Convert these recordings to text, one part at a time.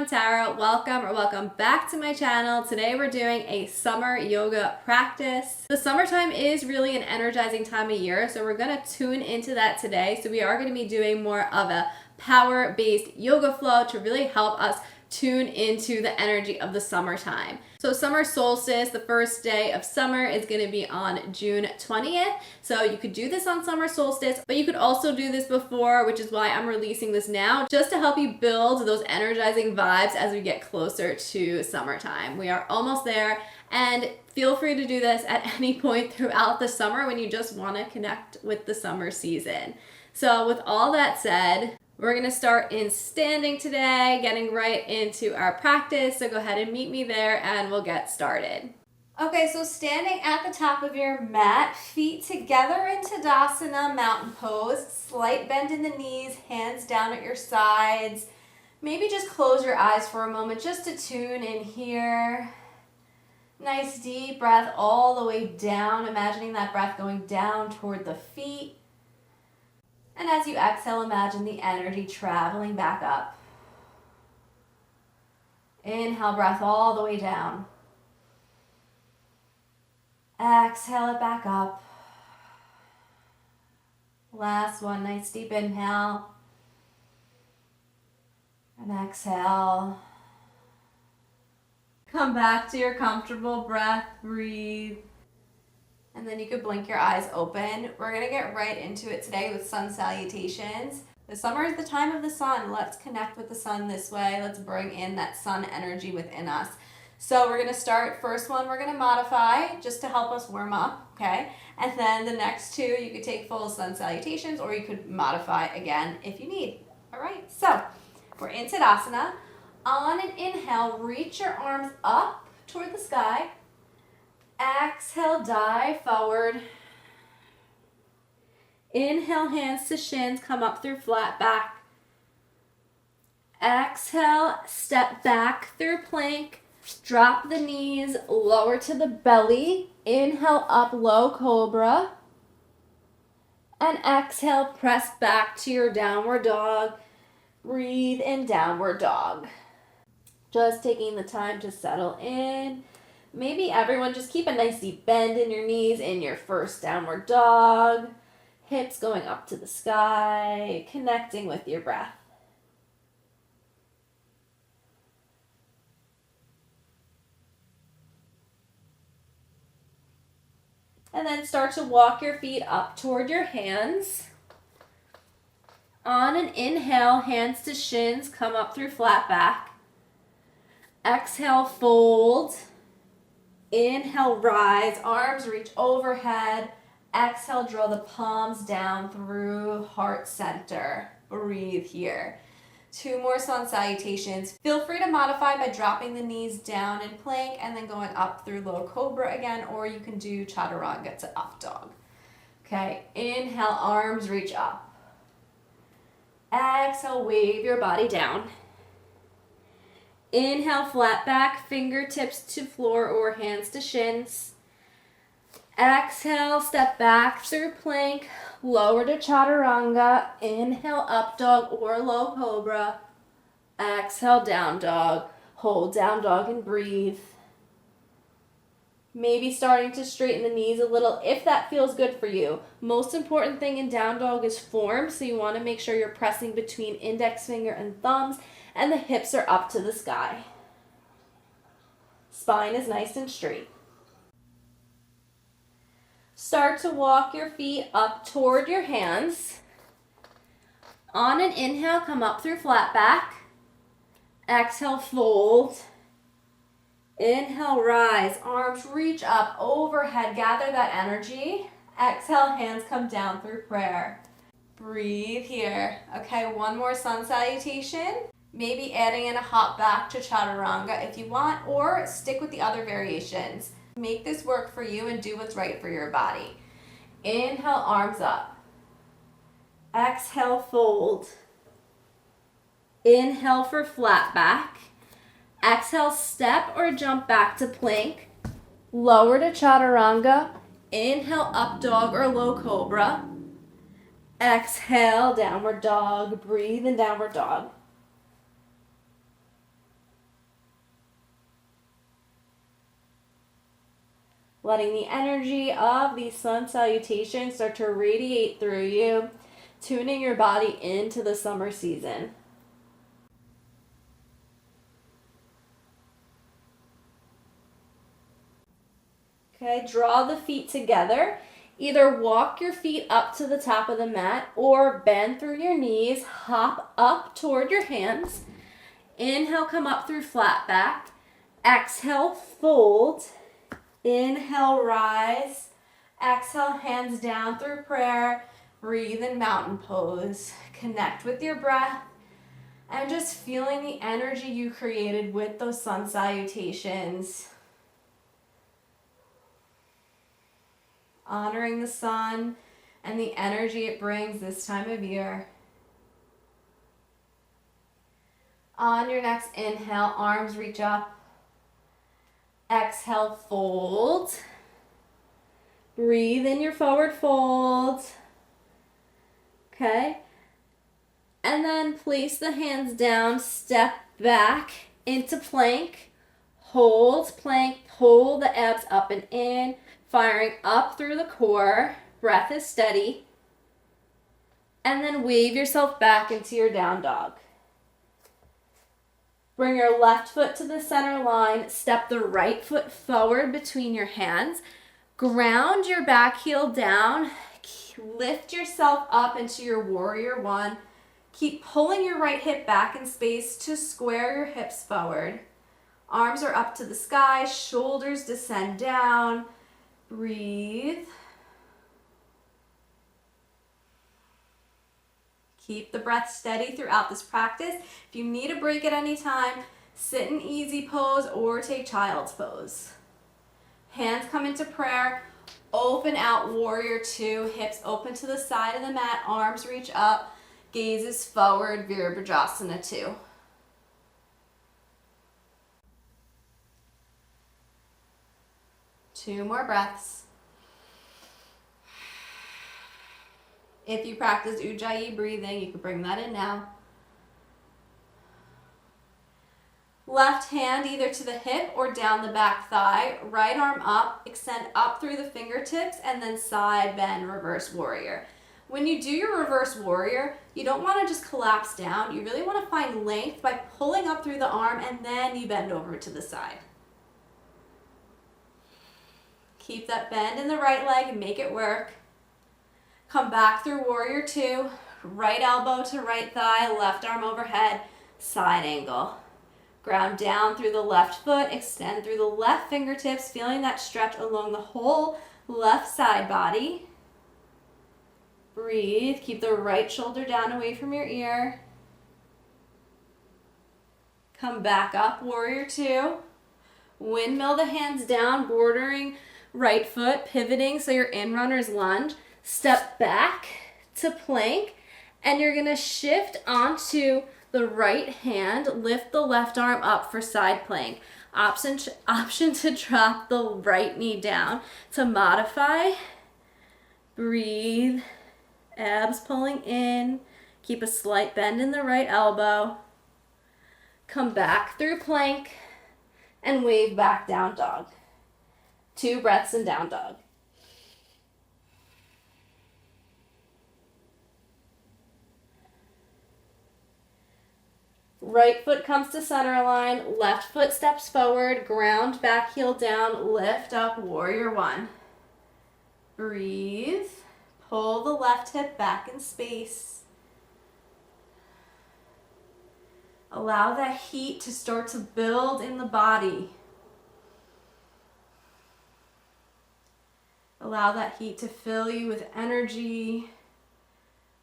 I'm Tara. Welcome back to my channel. Today we're doing a summer yoga practice. The summertime is really an energizing time of year, so we're gonna tune into that today. So we are gonna be doing more of a power-based yoga flow to really help us tune into the energy of the summertime. So summer solstice, the first day of summer, is going to be on June 20th. So you could do this on summer solstice, but you could also do this before, which is why I'm releasing this now, just to help you build those energizing vibes as we get closer to summertime. We are almost there, and feel free to do this at any point throughout the summer when you just want to connect with the summer season. So with all that said, we're going to start in standing today, getting right into our practice. So go ahead and meet me there and we'll get started. Okay, so standing at the top of your mat, feet together in Tadasana, mountain pose, slight bend in the knees, hands down at your sides. Maybe just close your eyes for a moment just to tune in here. Nice deep breath all the way down, imagining that breath going down toward the feet. And as you exhale, imagine the energy traveling back up. Inhale, breath all the way down. Exhale it back up. Last one, nice deep inhale. And exhale. Come back to your comfortable breath, breathe. And then you could blink your eyes open. We're going to get right into it today with sun salutations. The summer is the time of the sun. Let's connect with the sun this way. Let's bring in that sun energy within us. So we're going to start, first one we're going to modify just to help us warm up, okay? And then the next two you could take full sun salutations or you could modify again if you need. All right, so we're in Tadasana. On an inhale, reach your arms up toward the sky. Exhale, dive forward. Inhale, hands to shins, come up through flat back. Exhale, step back through plank. Drop the knees, lower to the belly. Inhale, up, low cobra. And exhale, press back to your downward dog. Breathe in downward dog. Just taking the time to settle in. Maybe everyone just keep a nice deep bend in your knees in your first downward dog. Hips going up to the sky, connecting with your breath. And then start to walk your feet up toward your hands. On an inhale, hands to shins, come up through flat back. Exhale, fold. Inhale, rise, arms reach overhead. Exhale, draw the palms down through heart center. Breathe here. Two more sun salutations. Feel free to modify by dropping the knees down in plank and then going up through low cobra again, or you can do chaturanga to up dog. Okay, inhale, arms reach up. Exhale, wave your body down. Inhale, flat back, fingertips to floor or hands to shins. Exhale, step back through plank, lower to chaturanga. Inhale, up dog or low cobra. Exhale, down dog. Hold down dog and breathe. Maybe starting to straighten the knees a little if that feels good for you. Most important thing in down dog is form, so you want to make sure you're pressing between index finger and thumbs and the hips are up to the sky. Spine is nice and straight. Start to walk your feet up toward your hands. On an inhale, come up through flat back. Exhale, fold. Inhale, rise. Arms reach up overhead. Gather that energy. Exhale, hands come down through prayer. Breathe here. Okay, one more sun salutation. Maybe adding in a hop back to chaturanga if you want, or stick with the other variations. Make this work for you and do what's right for your body. Inhale, arms up. Exhale, fold. Inhale for flat back. Exhale, step or jump back to plank. Lower to chaturanga. Inhale, up dog or low cobra. Exhale, downward dog. Breathe in downward dog. letting the energy of these sun salutations start to radiate through you, tuning your body into the summer season. Okay, draw the feet together. Either walk your feet up to the top of the mat or bend through your knees, hop up toward your hands. Inhale, come up through flat back. Exhale, fold. Inhale, rise. Exhale, hands down through prayer. Breathe in mountain pose. Connect with your breath and just feeling the energy you created with those sun salutations. Honoring the sun and the energy it brings this time of year. On your next inhale, arms reach up. Exhale, fold. Breathe in your forward fold. Okay. And then place the hands down, step back into plank. Hold plank, pull the abs up and in, firing up through the core. Breath is steady. And then wave yourself back into your down dog. Bring your left foot to the center line. Step the right foot forward between your hands. Ground your back heel down. Lift yourself up into your warrior one. Keep pulling your right hip back in space to square your hips forward. Arms are up to the sky. Shoulders descend down. Breathe. Keep the breath steady throughout this practice. If you need a break at any time, sit in easy pose or take child's pose. Hands come into prayer. Open out, warrior two. Hips open to the side of the mat. Arms reach up. Gazes forward, Virabhadrasana 2. Two more breaths. If you practice Ujjayi breathing, you can bring that in now. Left hand either to the hip or down the back thigh. Right arm up, extend up through the fingertips, and then side bend, reverse warrior. When you do your reverse warrior, you don't want to just collapse down. You really want to find length by pulling up through the arm, and then you bend over to the side. Keep that bend in the right leg and make it work. Come back through warrior two. Right elbow to right thigh, left arm overhead, side angle. Ground down through the left foot, extend through the left fingertips, feeling that stretch along the whole left side body. Breathe. Keep the right shoulder down away from your ear. Come back up, warrior two. Windmill the hands down, bordering right foot, pivoting so you're in runner's lunge. Step back to plank, and you're going to shift onto the right hand. Lift the left arm up for side plank. Option to drop the right knee down. To modify, breathe. Abs pulling in. Keep a slight bend in the right elbow. Come back through plank and wave back down dog. 2 breaths in down dog. Right foot comes to center line, left foot steps forward, ground back heel down, lift up, warrior one. Breathe. Pull the left hip back in space. Allow that heat to start to build in the body. Allow that heat to fill you with energy.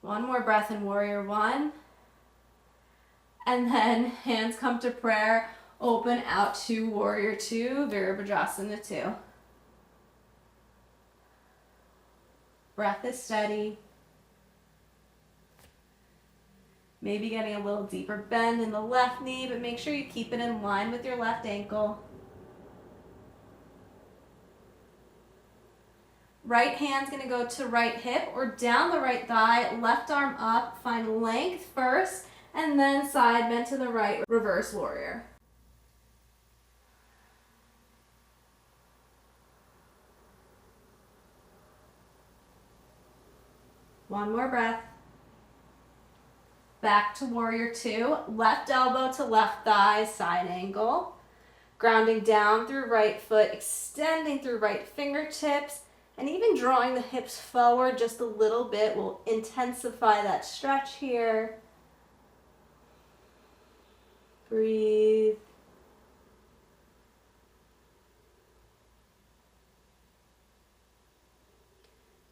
One more breath in warrior one. And then hands come to prayer. Open out to warrior two, Virabhadrasana 2. Breath is steady. Maybe getting a little deeper bend in the left knee, but make sure you keep it in line with your left ankle. Right hand's going to go to right hip or down the right thigh, left arm up, find length first, and then side bend to the right, reverse warrior. One more breath. Back to warrior two. Left elbow to left thigh, side angle. Grounding down through right foot, extending through right fingertips, and even drawing the hips forward just a little bit will intensify that stretch here. Breathe.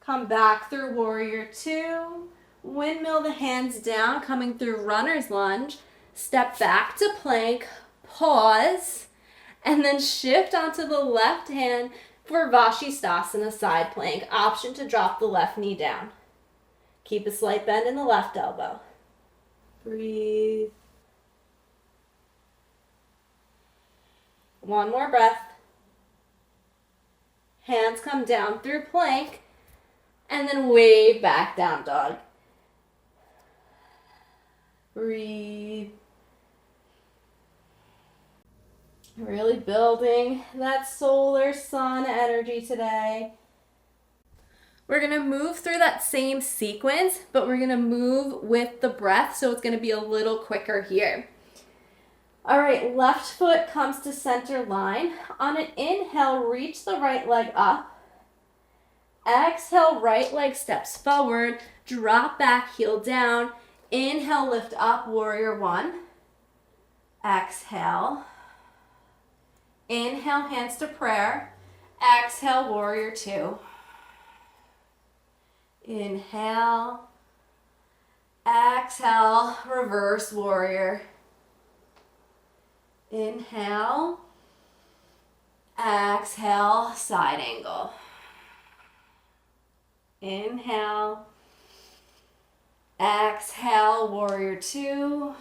Come back through warrior two. Windmill the hands down, coming through runner's lunge. Step back to plank, pause, and then shift onto the left hand for Vashisthasana side plank. Option to drop the left knee down. Keep a slight bend in the left elbow. Breathe. One more breath. Hands come down through plank, and then wave back down dog. Breathe. Really building that solar sun energy today. We're going to move through that same sequence, but we're going to move with the breath, so it's going to be a little quicker here. All right, left foot comes to center line. On an inhale, reach the right leg up. Exhale, right leg steps forward. Drop back, heel down. Inhale, lift up, warrior one. Exhale. Inhale, hands to prayer. Exhale, warrior two. Inhale. Exhale, reverse warrior. Inhale. Exhale, side angle. Inhale. Exhale, warrior two.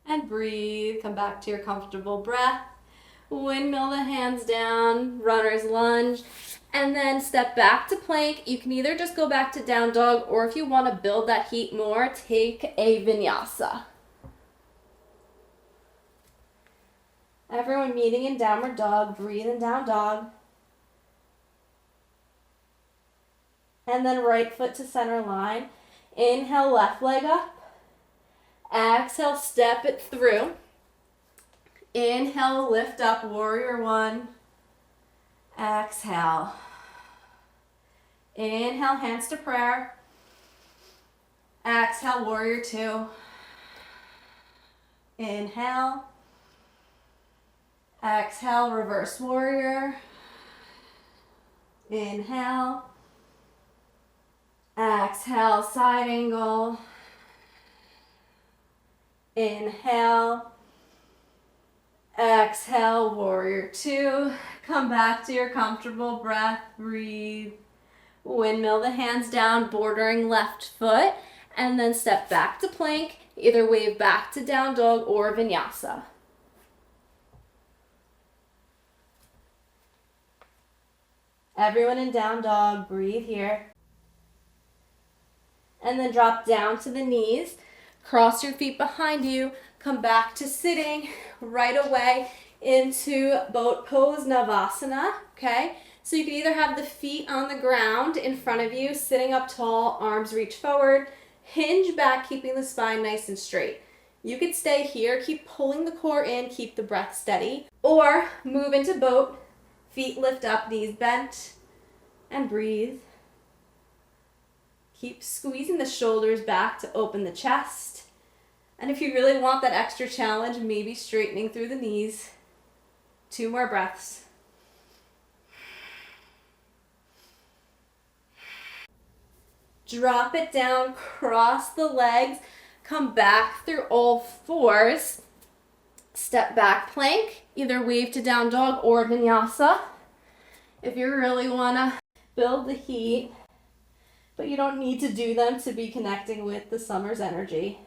And breathe. Come back to your comfortable breath. Windmill the hands down, runner's lunge, and then step back to plank. You can either just go back to down dog, or if you want to build that heat more, take a vinyasa. Everyone meeting in downward dog, breathe in down dog. And then right foot to center line. Inhale, left leg up. Exhale, step it through. Inhale, lift up, warrior one. Exhale. Inhale, hands to prayer. Exhale, warrior two. Inhale. Exhale, reverse warrior. Inhale. Exhale, side angle. Inhale. Exhale, warrior two. Come back to your comfortable breath. Breathe. Windmill the hands down, bordering left foot, and then step back to plank. Either wave back to down dog or vinyasa. Everyone in down dog, breathe here. And then drop down to the knees. Cross your feet behind you. Come back to sitting right away into boat pose, Navasana, okay? So you can either have the feet on the ground in front of you, sitting up tall, arms reach forward, hinge back, keeping the spine nice and straight. You could stay here, keep pulling the core in, keep the breath steady, or move into boat, feet lift up, knees bent, and breathe. Keep squeezing the shoulders back to open the chest. And if you really want that extra challenge, maybe straightening through the knees. 2 more breaths. Drop it down, cross the legs, come back through all fours. Step back plank, either wave to down dog or vinyasa. If you really want to build the heat, but you don't need to do them to be connecting with the summer's energy.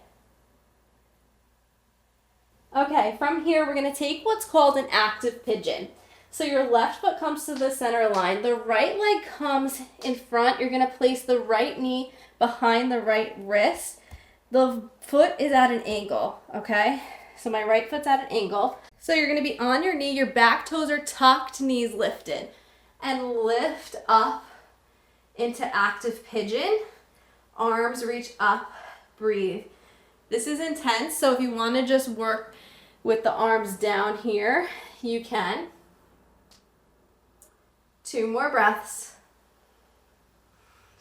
Okay, from here we're going to take what's called an active pigeon. So your left foot comes to the center line, the right leg comes in front. You're going to place the right knee behind the right wrist. The foot is at an angle, okay? So my right foot's at an angle. So you're going to be on your knee, your back toes are tucked, knees lifted. And lift up into active pigeon. Arms reach up, breathe. This is intense, so if you want to just work with the arms down here, you can. 2 more breaths.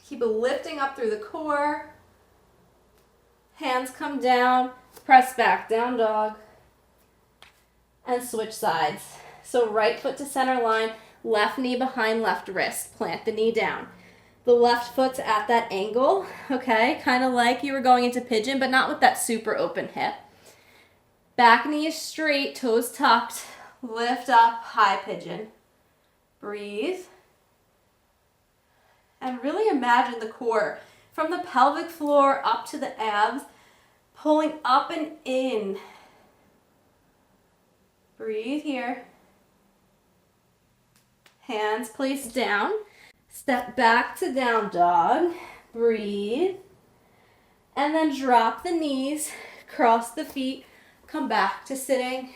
Keep lifting up through the core. Hands come down, press back, down dog. And switch sides. So right foot to center line, left knee behind left wrist. Plant the knee down. The left foot's at that angle, okay? Kind of like you were going into pigeon, but not with that super open hip. Back knee is straight, toes tucked. Lift up, high pigeon. Breathe. And really imagine the core from the pelvic floor up to the abs, pulling up and in. Breathe here. Hands placed down. Step back to down dog. Breathe. And then drop the knees, cross the feet, come back to sitting.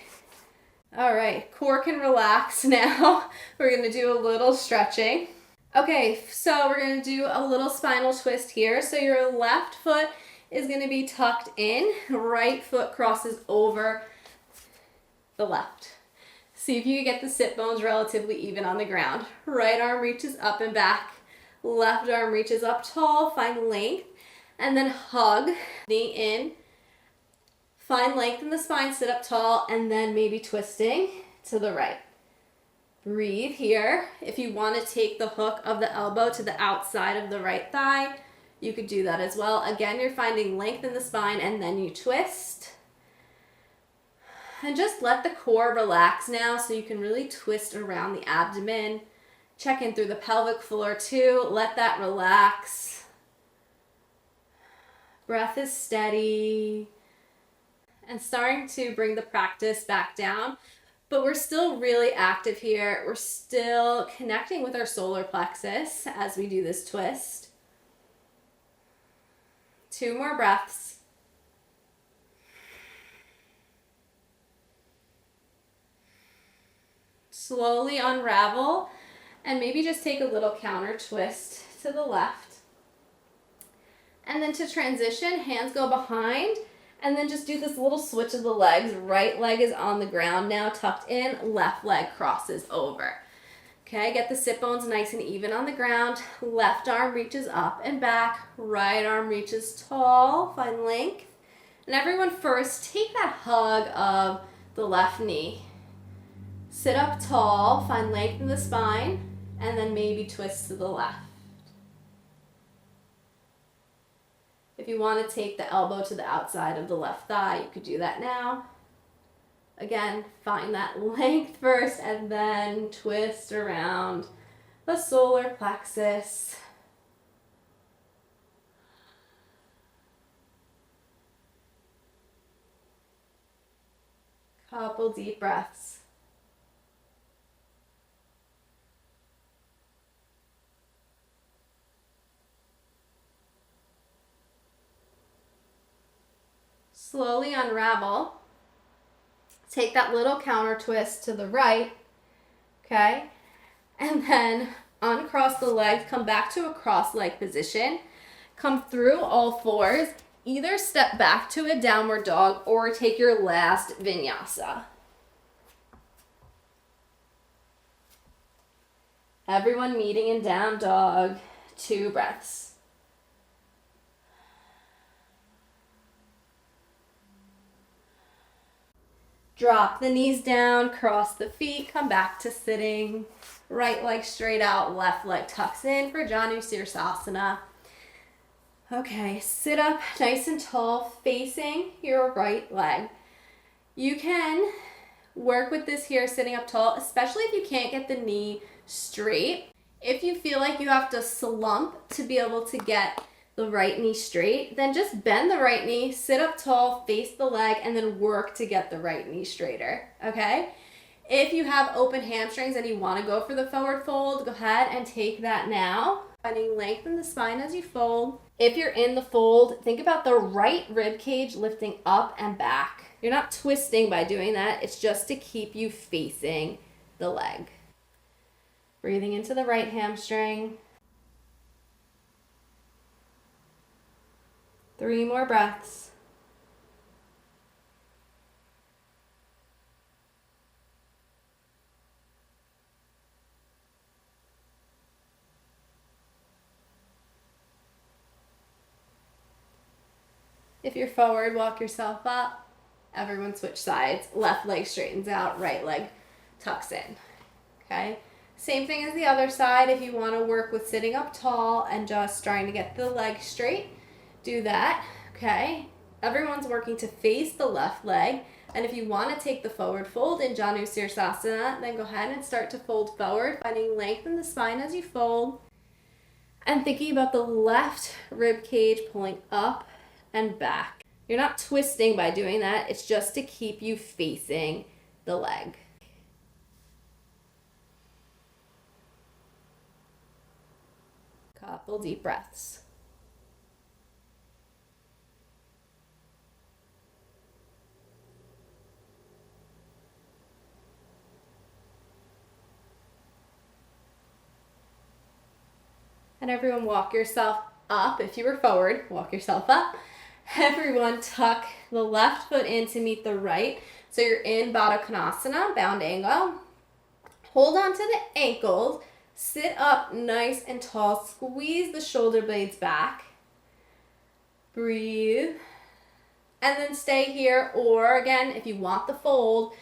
All right, core can relax now. We're gonna do a little stretching. Okay, so we're gonna do a little spinal twist here. So your left foot is gonna be tucked in, right foot crosses over the left. See if you can get the sit bones relatively even on the ground. Right arm reaches up and back. Left arm reaches up tall, find length, and then hug, knee in. Find length in the spine, sit up tall, and then maybe twisting to the right. Breathe here. If you want to take the hook of the elbow to the outside of the right thigh, you could do that as well. Again, you're finding length in the spine, and then you twist. And just let the core relax now so you can really twist around the abdomen. Check in through the pelvic floor too. Let that relax. Breath is steady. And starting to bring the practice back down. But we're still really active here. We're still connecting with our solar plexus as we do this twist. 2 more breaths. Slowly unravel and maybe just take a little counter twist to the left. And then to transition, hands go behind and then just do this little switch of the legs. Right leg is on the ground now, tucked in, left leg crosses over. Okay, get the sit bones nice and even on the ground. Left arm reaches up and back, right arm reaches tall, find length. And everyone first, take that hug of the left knee. Sit up tall, find length in the spine, and then maybe twist to the left. If you want to take the elbow to the outside of the left thigh, you could do that now. Again, find that length first and then twist around the solar plexus. Couple deep breaths. Slowly unravel. Take that little counter twist to the right, okay? And then uncross the legs, come back to a cross-leg position. Come through all fours. Either step back to a downward dog or take your last vinyasa. Everyone meeting in down dog. 2 breaths. Drop the knees down, cross the feet, come back to sitting. Right leg straight out, left leg tucks in for Janu Sirsasana. Okay, sit up nice and tall, facing your right leg. You can work with this here, sitting up tall, especially if you can't get the knee straight. If you feel like you have to slump to be able to get the right knee straight, then just bend the right knee, sit up tall, face the leg, and then work to get the right knee straighter, okay? If you have open hamstrings and you want to go for the forward fold, go ahead and take that now. Finding length in the spine as you fold. If you're in the fold, think about the right rib cage lifting up and back. You're not twisting by doing that. It's just to keep you facing the leg. Breathing into the right hamstring. 3 more breaths. If you're forward, walk yourself up. Everyone switch sides. Left leg straightens out, right leg tucks in. Okay? Same thing as the other side. If you want to work with sitting up tall and just trying to get the leg straight, do that. Okay? Everyone's working to face the left leg. And if you want to take the forward fold in Janu Sirsasana, then go ahead and start to fold forward, finding length in the spine as you fold. And thinking about the left rib cage pulling up and back. You're not twisting by doing that. It's just to keep you facing the leg. Couple deep breaths. And everyone walk yourself up. If you were forward, walk yourself up. Everyone tuck the left foot in to meet the right. So you're in Baddha Konasana, bound angle. Hold on to the ankles. Sit up nice and tall. Squeeze the shoulder blades back. Breathe. And then stay here. Or again, if you want the fold,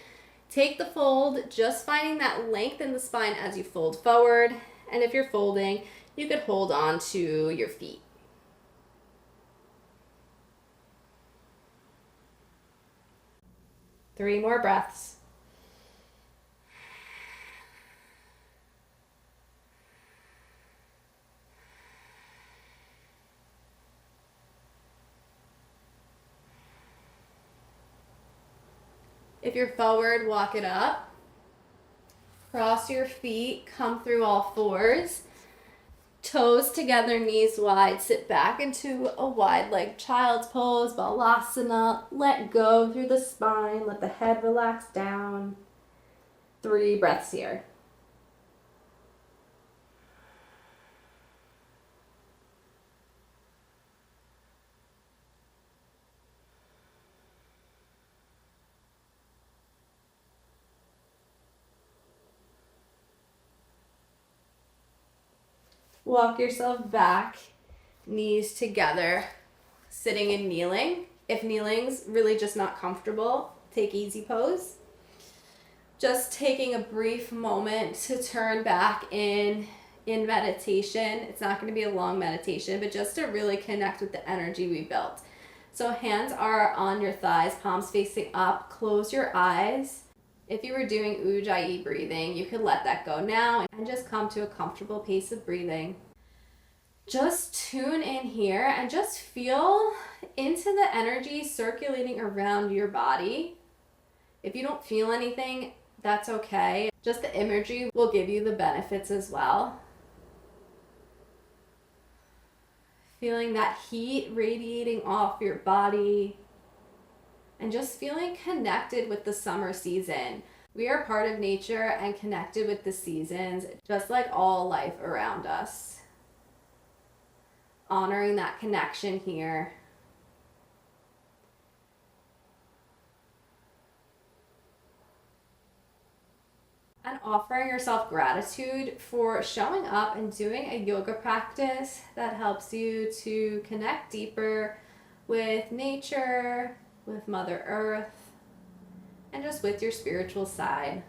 take the fold, just finding that length in the spine as you fold forward. And if you're folding, you could hold on to your feet. Three more breaths. If you're forward, walk it up. Cross your feet, come through all fours. Toes together, knees wide. Sit back into a wide leg child's pose, Balasana. Let go through the spine. Let the head relax down. 3 breaths here. Walk yourself back, knees together, sitting and kneeling. If kneeling's really just not comfortable, take easy pose. Just taking a brief moment to turn back in meditation. It's not going to be a long meditation, but just to really connect with the energy we built. So hands are on your thighs, palms facing up. Close your eyes. If you were doing Ujjayi breathing, you could let that go now and just come to a comfortable pace of breathing. Just tune in here and just feel into the energy circulating around your body. If you don't feel anything, that's okay. Just the imagery will give you the benefits as well. Feeling that heat radiating off your body. And just feeling connected with the summer season. We are part of nature and connected with the seasons, just like all life around us. Honoring that connection here. And offering yourself gratitude for showing up and doing a yoga practice that helps you to connect deeper with nature, with Mother Earth, and just with your spiritual side.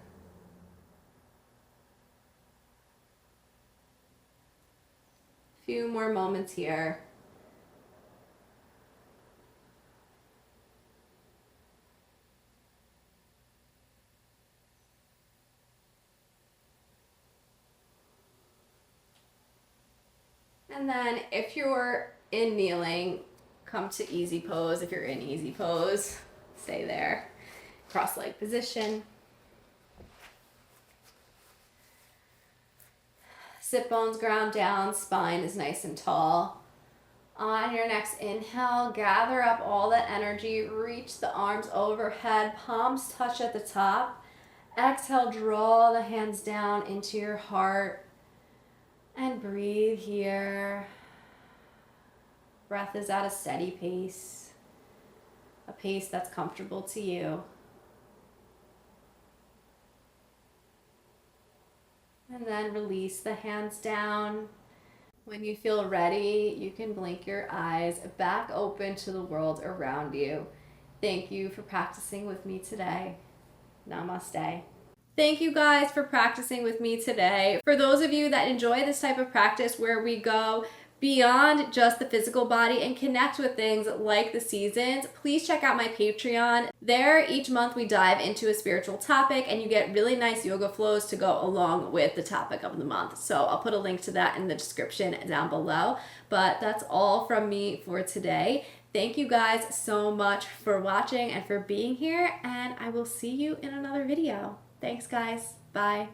Few more moments here. And then if you're in kneeling, come to easy pose. If you're in easy pose, stay there. Cross leg position. Sit bones ground down, spine is nice and tall. On your next inhale, gather up all that energy, reach the arms overhead, palms touch at the top. Exhale, draw the hands down into your heart and breathe here. Breath is at a steady pace, a pace that's comfortable to you. And then release the hands down. When you feel ready, you can blink your eyes back open to the world around you. Thank you for practicing with me today. Namaste. Thank you guys for practicing with me today. For those of you that enjoy this type of practice where we go beyond just the physical body and connect with things like the seasons, please check out my Patreon. There, each month we dive into a spiritual topic and you get really nice yoga flows to go along with the topic of the month. So I'll put a link to that in the description down below. But that's all from me for today. Thank you guys so much for watching and for being here, and I will see you in another video. Thanks guys. Bye.